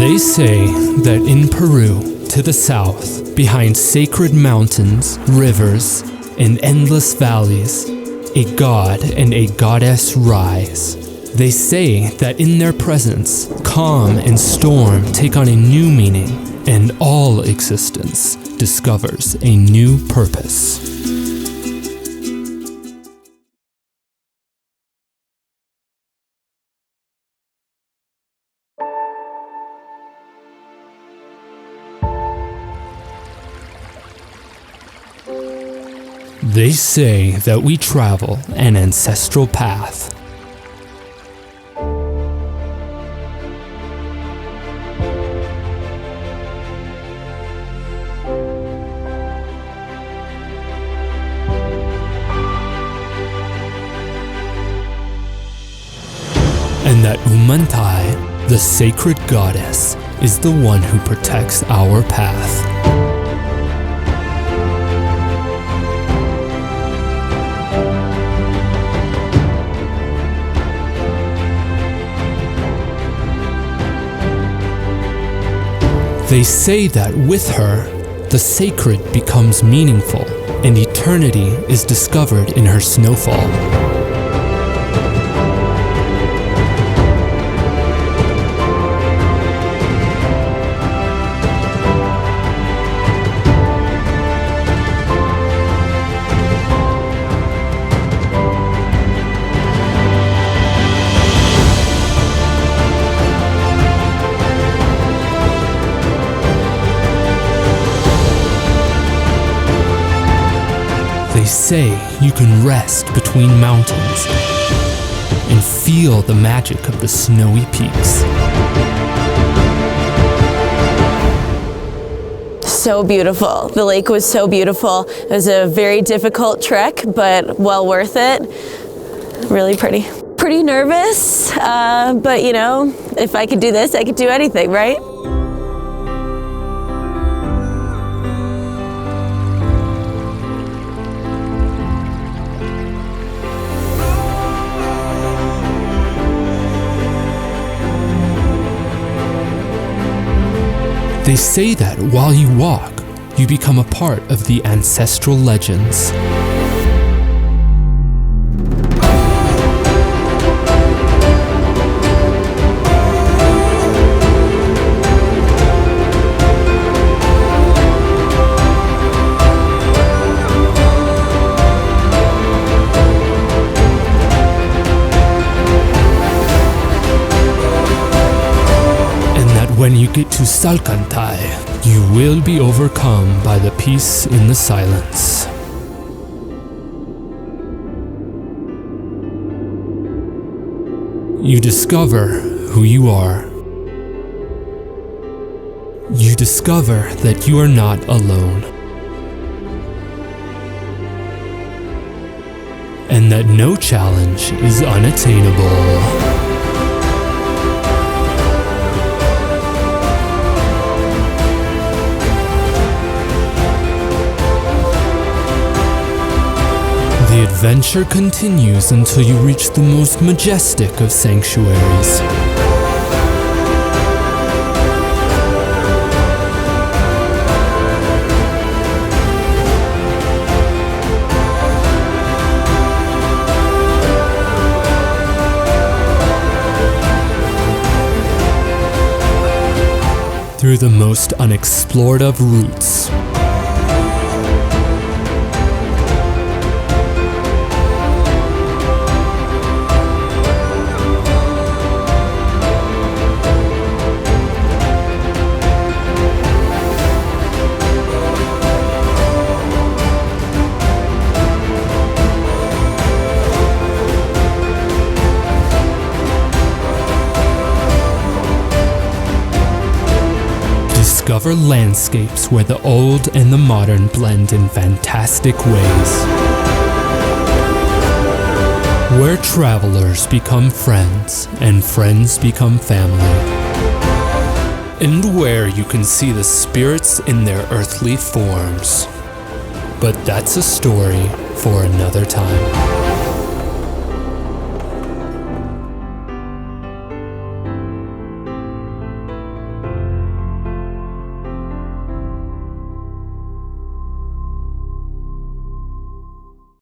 They say that in Peru, to the south, behind sacred mountains, rivers, and endless valleys, a god and a goddess rise. They say that in their presence, calm and storm take on a new meaning, and all existence discovers a new purpose. They say that we travel an ancestral path. And that Umantay, the sacred goddess, is the one who protects our path. They say that with her, the sacred becomes meaningful, and eternity is discovered in her snowfall. They say you can rest between mountains and feel the magic of the snowy peaks. So beautiful. The lake was so beautiful. It was a very difficult trek, but well worth it. Really pretty. Pretty nervous, but you know, if I could do this, I could do anything, right? They say that while you walk, you become a part of the ancestral legends. When you get to Salkantay, you will be overcome by the peace in the silence. You discover who you are. You discover that you are not alone. And that no challenge is unattainable. The adventure continues until you reach the most majestic of sanctuaries. Through the most unexplored of routes. Discover landscapes where the old and the modern blend in fantastic ways. Where travelers become friends and friends become family. And where you can see the spirits in their earthly forms. But that's a story for another time.